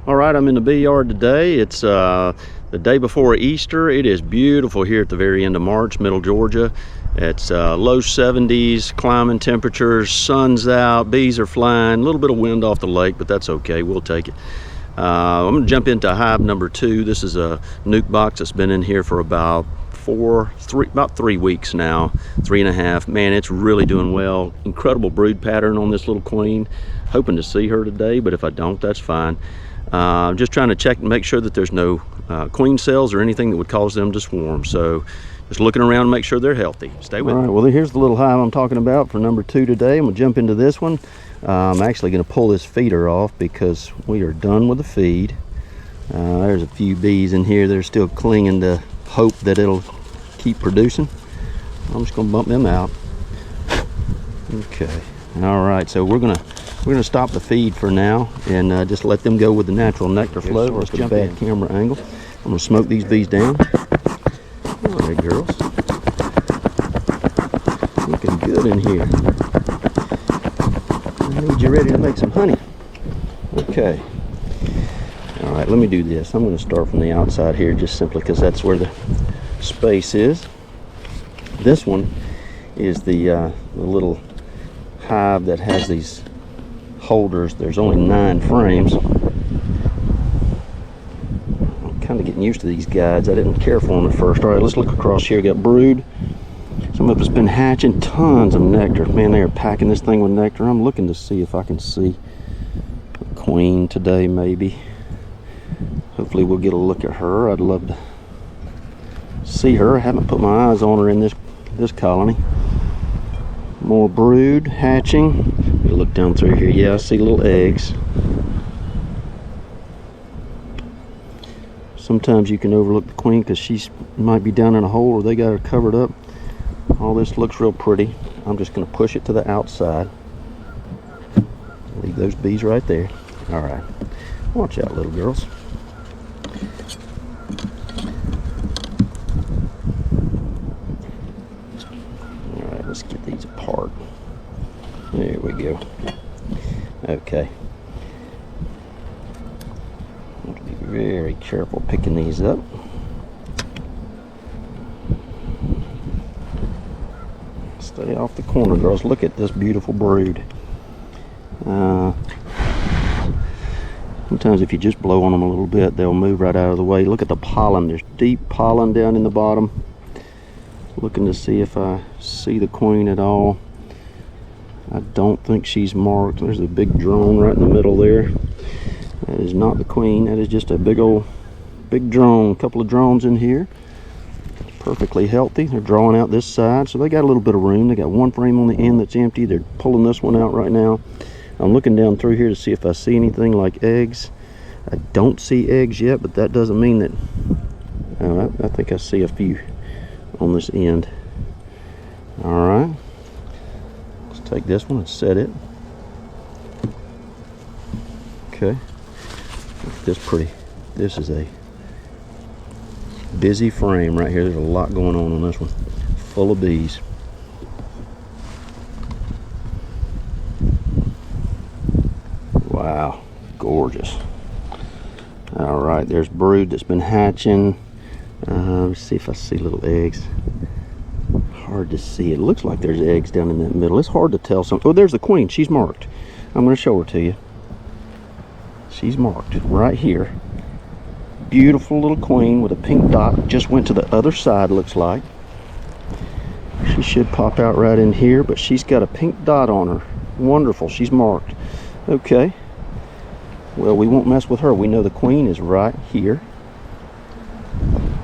All right, I'm in the bee yard today. It's the day before Easter. It is beautiful here at the very end of March, middle Georgia. It's low 70s, climbing temperatures, sun's out, bees are flying, a little bit of wind off the lake, but that's okay, we'll take it. I'm gonna jump into hive number 2. This is a nuke box that's been in here for about 3 weeks now, 3.5. Man, it's really doing well. Incredible brood pattern on this little queen. Hoping to see her today, but if I don't, that's fine. I'm just trying to check and make sure that there's no queen cells or anything that would cause them to swarm. So just looking around to make sure they're healthy. Stay with me. All right, well, here's the little hive I'm talking about for number 2 today. I'm gonna jump into this one. I'm actually gonna pull this feeder off because we are done with the feed. There's a few bees in here that are still clinging to hope that it'll keep producing. I'm just gonna bump them out. Okay, all right, so we're gonna stop the feed for now and just let them go with the natural nectar flow. Let's jump in. Camera angle. I'm gonna smoke these bees down. All right, girls, looking good in here. I need you ready to make some honey. Okay. All right, let me do this. I'm gonna start from the outside here, just simply because that's where the space is. This one is the little hive that has these holders. There's only 9 frames. I'm kind of getting used to these guides. I didn't care for them at first. All right, let's look across here. Got brood. Some of it's been hatching. Tons of nectar. Man, they are packing this thing with nectar. I'm looking to see if I can see a queen today, maybe. Hopefully we'll get a look at her. I'd love to see her. I haven't put my eyes on her in this colony. More brood hatching. Let me look down through here. Yeah, I see little eggs. Sometimes you can overlook the queen because she might be down in a hole or they got her covered up. All this looks real pretty. I'm just going to push it to the outside. Leave those bees right there. All right. Watch out, little girls. Let's get these apart. There we go. Okay. I have to be very careful picking these up. Stay off the corner, girls. Look at this beautiful brood. Sometimes if you just blow on them a little bit, they'll move right out of the way. Look at the pollen. There's deep pollen down in the bottom. Looking to see if I see the queen at all. I don't think she's marked. There's a big drone right in the middle there. That is not the queen. That is just a big drone. A couple of drones in here. Perfectly healthy. They're drawing out this side, so they got a little bit of room. They got one frame on the end that's empty. They're pulling this one out right now. I'm looking down through here to see if I see anything like eggs. I don't see eggs yet, but that doesn't mean that. I think I see a few on this end. All right, let's take this one and set it. Okay, look at this pretty. This is a busy frame right here. There's a lot going on this one, full of bees. Wow, gorgeous. All right, there's brood that's been hatching. Let's see if I see little eggs. Hard to see. It looks like there's eggs down in that middle. It's hard to tell. Oh, there's the queen. She's marked. I'm going to show her to you. She's marked right here. Beautiful little queen with a pink dot. Just went to the other side, looks like. She should pop out right in here, but she's got a pink dot on her. Wonderful. She's marked. Okay. Well, we won't mess with her. We know the queen is right here.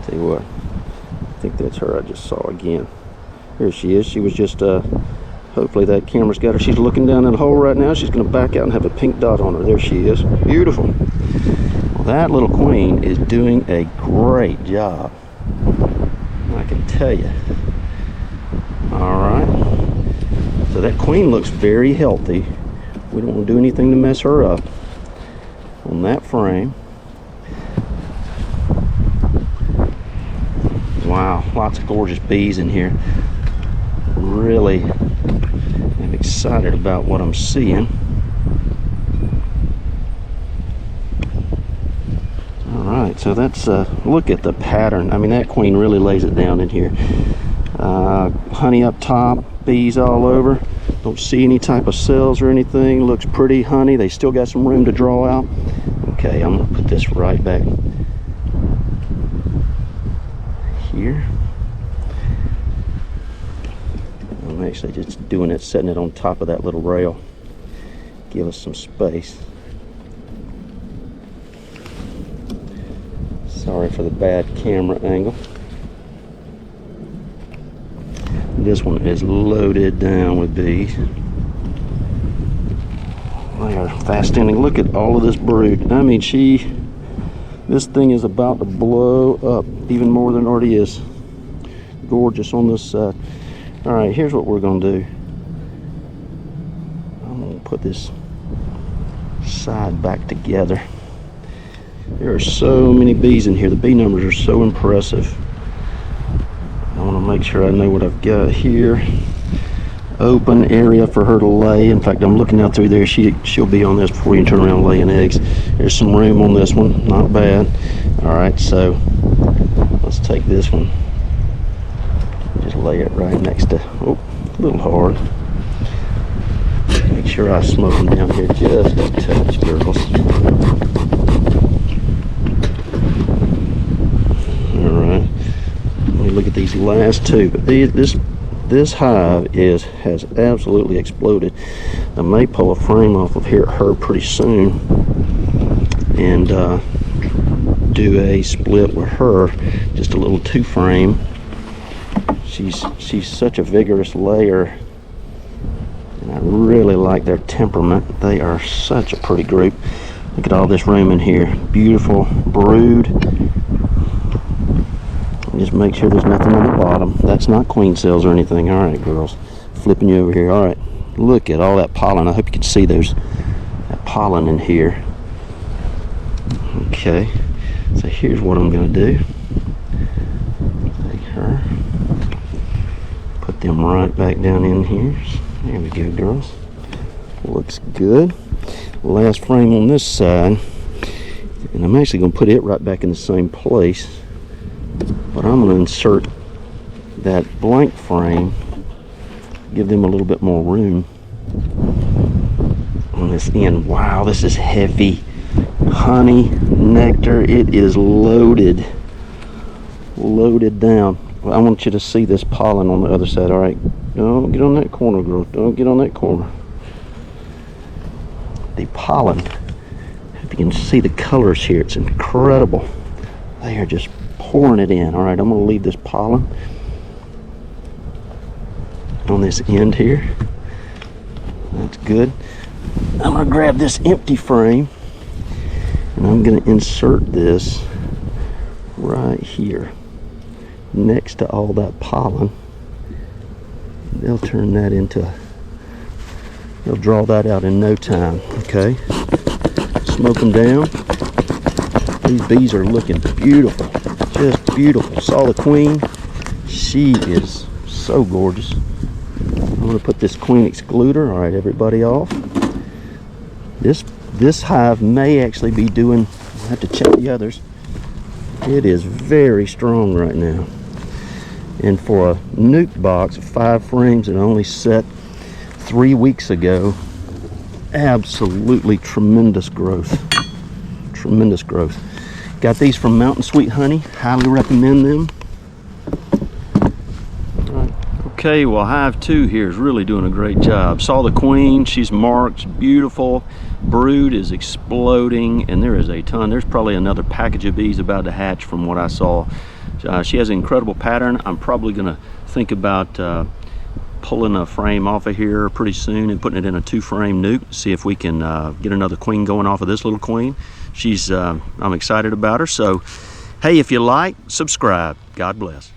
Tell you what, I think that's her I just saw again. Here she is. She was just, hopefully that camera's got her. She's looking down in the hole right now. She's going to back out and have a pink dot on her. There she is. Beautiful. Well, that little queen is doing a great job. I can tell you. All right. So that queen looks very healthy. We don't want to do anything to mess her up on that frame. Wow, lots of gorgeous bees in here. Really am excited about what I'm seeing. right, so that's look at the pattern. I mean, that queen really lays it down in here. Honey up top, bees all over. Don't see any type of cells or anything. Looks pretty honey. They still got some room to draw out. Okay, I'm gonna put this right back here. I'm actually just doing it, setting it on top of that little rail. Give us some space. Sorry for the bad camera angle. This one is loaded down with bees. They are fascinating. Look at all of this brood. I mean, this thing is about to blow up even more than it already is. Gorgeous on this side. All right, here's what we're gonna do. I'm gonna put this side back together. There are so many bees in here. The bee numbers are so impressive. I want to make sure I know what I've got here. Open area for her to lay. In fact, I'm looking out through there. She'll be on this before you turn around laying eggs. There's some room on this one. Not bad. All right, so let's take this one. Just lay it right next to, oh, a little hard. Make sure I smoke them down here just a touch, girls. Alright, let me look at these last two. But this hive has absolutely exploded. I may pull a frame off of her pretty soon and do a split with her, just a little 2-frame. She's such a vigorous layer, and I really like their temperament. They are such a pretty group. Look at all this room in here. Beautiful brood. Just make sure there's nothing on the bottom. That's not queen cells or anything. All right, girls, flipping you over here. All right, look at all that pollen. I hope you can see that pollen in here. Okay, so here's what I'm gonna do. Take her, put them right back down in here. There we go, girls. Looks good. Last frame on this side, and I'm actually gonna put it right back in the same place. But I'm going to insert that blank frame, give them a little bit more room on this end. Wow, this is heavy. Honey, nectar, it is loaded down. Well, I want you to see this pollen on the other side. All right, don't get on that corner, girl. Don't get on that corner. The pollen, if you can see the colors here, it's incredible. They are just pouring it in. All right, I'm going to leave this pollen on this end here. That's good. I'm going to grab this empty frame and I'm going to insert this right here next to all that pollen. They'll turn that into, they'll draw that out in no time. Okay, smoke them down. These bees are looking beautiful. Just beautiful. Saw the queen. She is so gorgeous. I'm going to put this queen excluder. All right, everybody off. This hive may actually be doing, I have to check the others. It is very strong right now. And for a nuke box of 5 frames that I only set 3 weeks ago, absolutely tremendous growth. Tremendous growth. Got these from Mountain Sweet Honey. Highly recommend them. Right. Okay, well, Hive 2 here is really doing a great job. Saw the queen. She's marked. Beautiful. Brood is exploding, and there is a ton. There's probably another package of bees about to hatch from what I saw. She has an incredible pattern. I'm probably going to think about pulling a frame off of here pretty soon and putting it in a 2-frame nuke. See if we can get another queen going off of this little queen. I'm excited about her. So, hey, if you like, subscribe. God bless.